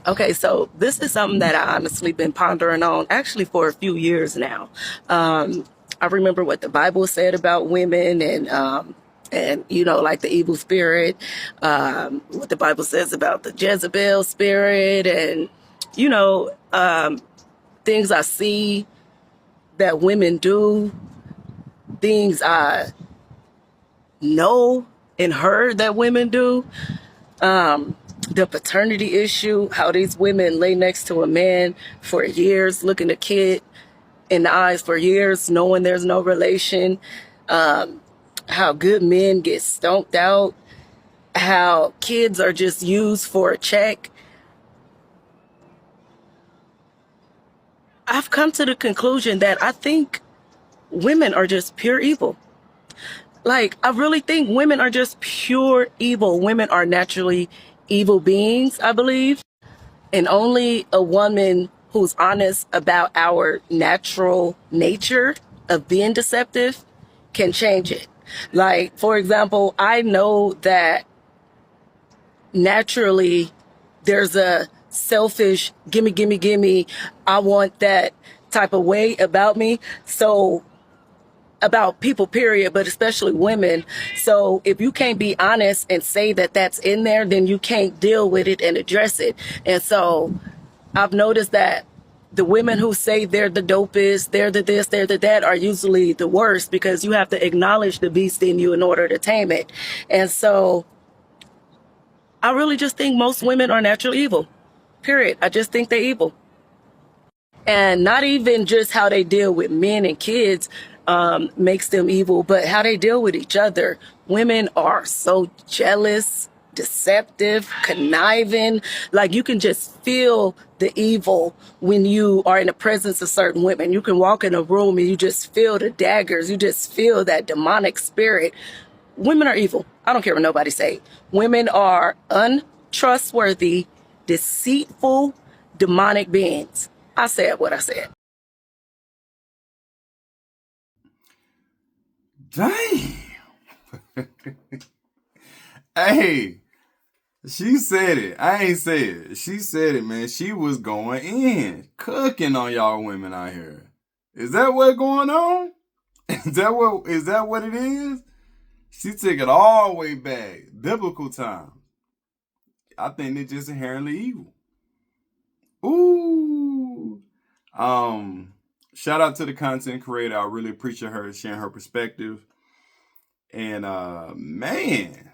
Okay, so this is something that I honestly been pondering on actually for a few years now. I remember what the Bible said about women and like the evil spirit, what the Bible says about the Jezebel spirit, and you know things I see that women do, things I know and heard that women do. The paternity issue, how these women lay next to a man for years, looking a kid in the eyes for years, knowing there's no relation. How good men get stomped out, how kids are just used for a check. I've come to the conclusion that I think women are just pure evil. Like, I really think women are just pure evil. Women are naturally evil beings, I believe. And only a woman who's honest about our natural nature of being deceptive can change it. Like, for example, I know that naturally there's a selfish, gimme, gimme, gimme, I want that type of way about me. So, about people, period, but especially women. So if you can't be honest and say that that's in there, then you can't deal with it and address it. And so I've noticed that the women who say they're the dopest, they're the this, they're the that, are usually the worst, because you have to acknowledge the beast in you in order to tame it. And so I really just think most women are natural evil. Period. I just think they're evil. And not even just how they deal with men and kids makes them evil, but how they deal with each other. Women are so jealous, deceptive, conniving. Like, you can just feel the evil when you are in the presence of certain women. You can walk in a room and you just feel the daggers. You just feel that demonic spirit. Women are evil. I don't care what nobody say. Women are untrustworthy, deceitful, demonic beings. I said what I said. Dang. Hey, she said it. I ain't say it. She said it, man. She was going in, cooking on y'all women out here. Is that what's going on? Is that what it is? She took it all the way back. Biblical time. I think they're just inherently evil. Ooh. Um, Shout out to the content creator. I really appreciate her sharing her perspective. And man,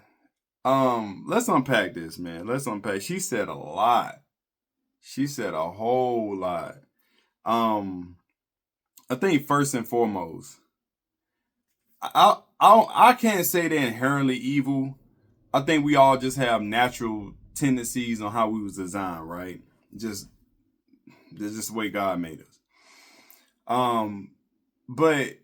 let's unpack this, man. Let's unpack. She said a lot. She said a whole lot. Um, I think first and foremost, I can't say they're inherently evil. I think we all just have natural tendencies on how we was designed, right? Just That's just the way God made us. Um, but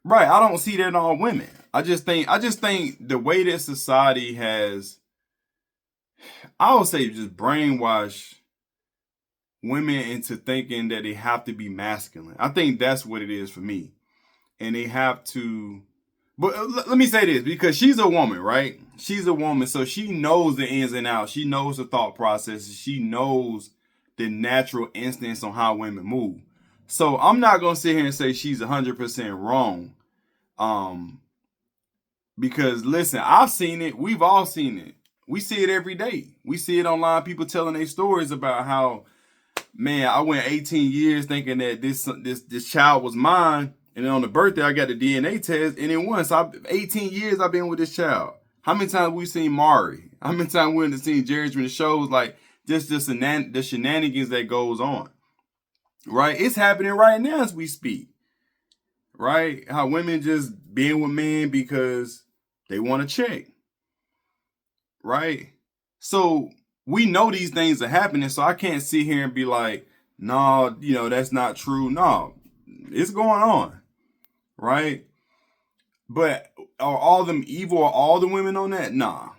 right, I don't see that in all women. I just think the way that society has, I would say, just brainwash women into thinking that they have to be masculine. I think that's what it is for me. And they have to, but let me say this, because she's a woman, right? She's a woman, so she knows the ins and outs. She knows the thought processes. She knows the natural instincts on how women move. So I'm not gonna sit here and say she's 100% wrong. Um, because listen, I've seen it. We've all seen it. We see it every day. We see it online. People telling their stories about how, man, I went 18 years thinking that this child was mine, and then on the birthday I got the DNA test, and then once 18 years I've been with this child. How many times we seen Mari? How many times we have seen Jerry from the shows? Like, just the shenanigans that goes on, right? It's happening right now as we speak, right? How women just being with men because they want to check, right? So we know these things are happening. So I can't sit here and be like, no, that's not true. No, it's going on, right? But are all of them evil? Are all the women on that? Nah.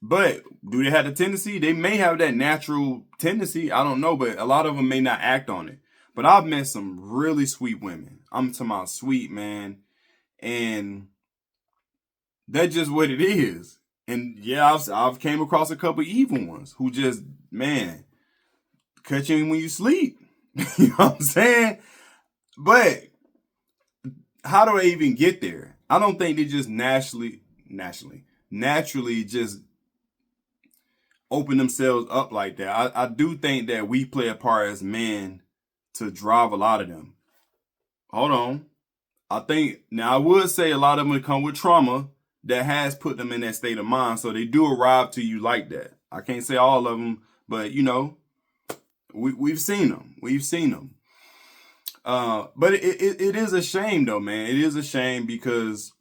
But do they have the tendency? They may have that natural tendency. I don't know, but a lot of them may not act on it. But I've met some really sweet women. I'm talking about sweet, man. And that's just what it is. And yeah, I've came across a couple evil ones who just, man, catch you when you sleep. You know what I'm saying? But how do they even get there? I don't think they just naturally just open themselves up like that. I do think that we play a part as men to drive a lot of them. Hold on. I think, now I would say a lot of them come with trauma that has put them in that state of mind. So they do arrive to you like that. I can't say all of them, but you know, we've seen them. We've seen them. But it is a shame though, man. It is a shame because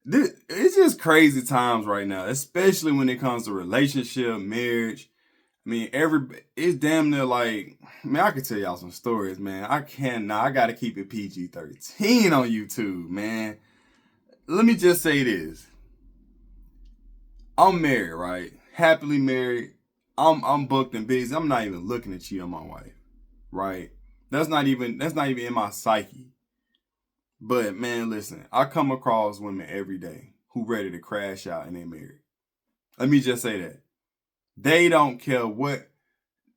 it's just crazy times right now, especially when it comes to relationship, marriage. I mean, it's damn near like, man, I could tell y'all some stories, man. I gotta keep it PG-13 on YouTube, man. Let me just say this. I'm married, right? Happily married. I'm booked and busy. I'm not even looking to cheat on my wife, right? That's not even in my psyche. But man, listen, I come across women every day who ready to crash out and they married. Let me just say that. They don't care what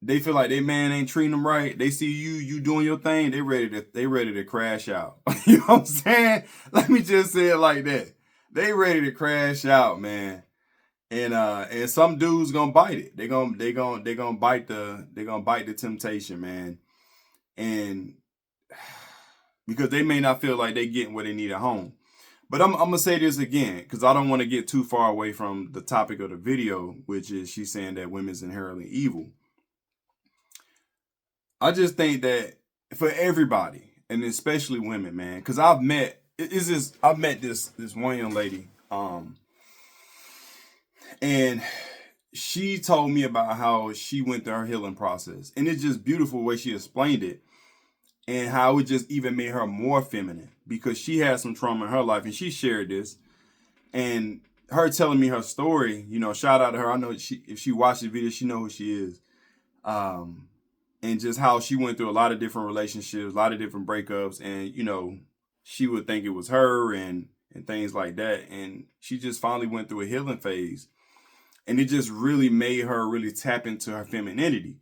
they feel like their man ain't treating them right. They see you doing your thing, they ready to crash out. You know what I'm saying? Let me just say it like that. They ready to crash out, man. And some dudes gonna bite it. They gonna bite the temptation, man. And because they may not feel like they getting what they need at home. But I'm gonna say this again because I don't want to get too far away from the topic of the video, which is she's saying that women's inherently evil. I just think that for everybody, and especially women, man, because I've met this one young lady, and she told me about how she went through her healing process, and it's just beautiful the way she explained it, and how it just even made her more feminine because she had some trauma in her life, and she shared this, and her telling me her story, you know, shout out to her. I know if she watched the video, she know who she is. And just how she went through a lot of different relationships, a lot of different breakups, and you know, she would think it was her and things like that. And she just finally went through a healing phase. And it just really made her really tap into her femininity.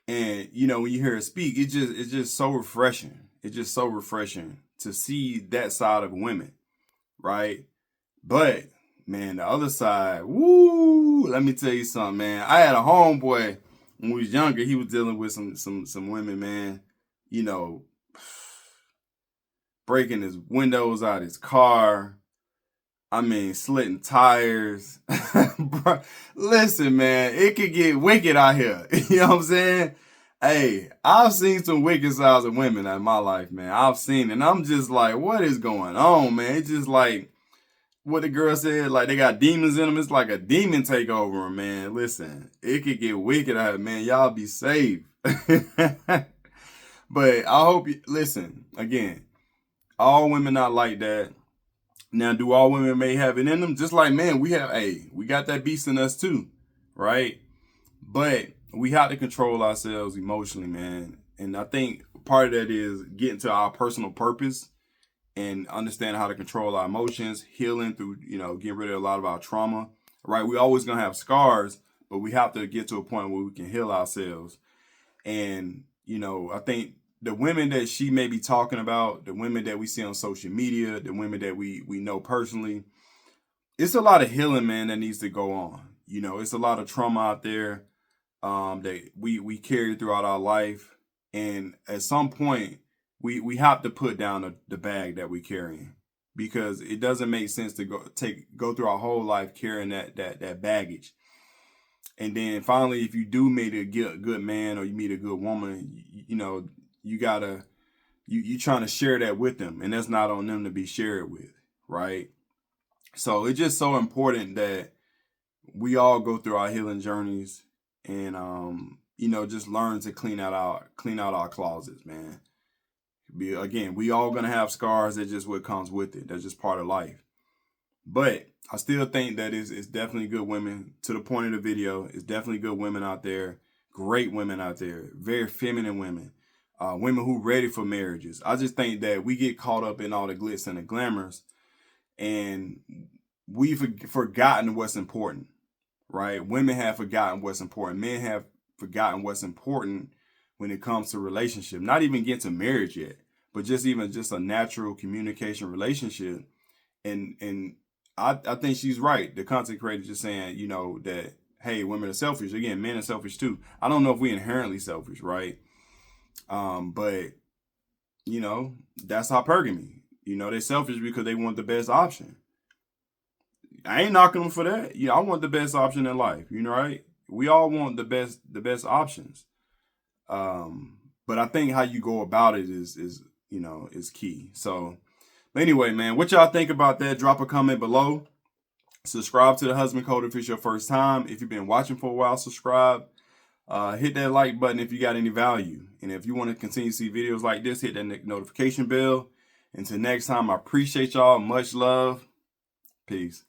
And you know, when you hear her speak, it's just so refreshing. It's just so refreshing to see that side of women, right? But man, the other side, woo, let me tell you something, man. I had a homeboy when we was younger. He was dealing with some women, man, you know, breaking his windows out of his car. I mean, slitting tires. Bro, listen, man, it could get wicked out here. You know what I'm saying? Hey, I've seen some wicked sides of women in my life, man. I've seen it, and I'm just like, what is going on, man? It's just like what the girl said, like they got demons in them. It's like a demon take over them, man. Listen, it could get wicked out here, man. Y'all be safe. But I hope you listen again. All women not like that. Now, do all women may have it in them? Just like men, we got that beast in us too, right? But we have to control ourselves emotionally, man. And I think part of that is getting to our personal purpose and understanding how to control our emotions, healing through, you know, getting rid of a lot of our trauma, right? We always gonna have scars, but we have to get to a point where we can heal ourselves. And, you know, I think the women that she may be talking about, the women that we see on social media, the women that we know personally, it's a lot of healing, man, that needs to go on. You know, it's a lot of trauma out there that we carry throughout our life. And at some point, we have to put down the bag that we're carrying because it doesn't make sense to go through our whole life carrying that baggage. And then finally, if you do meet a good man or you meet a good woman, you know, you gotta, you trying to share that with them, and that's not on them to be shared with, right? So it's just so important that we all go through our healing journeys and, you know, just learn to clean out our closets, man. Again, we all gonna have scars. That's just what comes with it. That's just part of life. But I still think that it's definitely good women. To the point of the video, it's definitely good women out there. Great women out there. Very feminine women. Women who ready for marriages. I just think that we get caught up in all the glitz and the glamours, and we've forgotten what's important, right? Women have forgotten what's important. Men have forgotten what's important when it comes to relationship. Not even get to marriage yet, but just even just a natural communication relationship. And I think she's right. The content creator just saying, you know, that hey, women are selfish. Again, men are selfish too. I don't know if we inherently selfish, right? But you know, that's hypergamy. You know, they're selfish because they want the best option. I ain't knocking them for that. Yeah, I want the best option in life. You know, right? We all want the best options. But I think how you go about it is you know is key. So, but anyway, man, what y'all think about that? Drop a comment below. Subscribe to the Husband Code if it's your first time. If you've been watching for a while, subscribe. Hit that like button if you got any value. And if you want to continue to see videos like this, hit that notification bell. Until next time, I appreciate y'all. Much love. Peace.